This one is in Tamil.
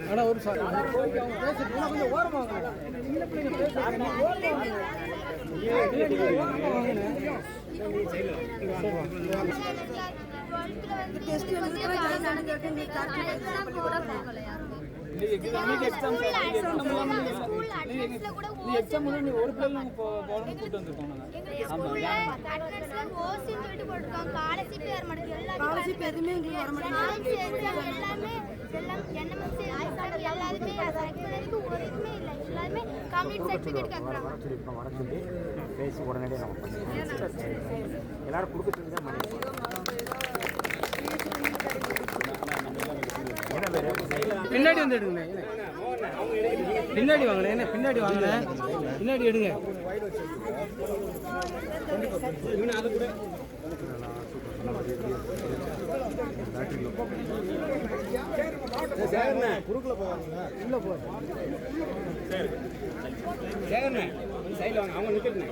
அண்ணா ஒரு சார் கொஞ்சம் ஓரமாக எக்ஸாம் ஒரு பிள்ளை போகணும்னு கூட்டு வந்துருக்கோம். பேசி உடனடியாக நம்ம எல்லாரும் கொடுக்க சொல்லி தான் பின்னாடி வந்து எடுங்க. பின்னாடி வாங்கல என்ன பின்னாடி வாங்கல பின்னாடி எடுங்க. குறுக்குல போவாங்க உள்ள போ. சரி சேகர்ண்ணே சைடில் வாங்க. அவங்க நிற்கட்டுண்ணே.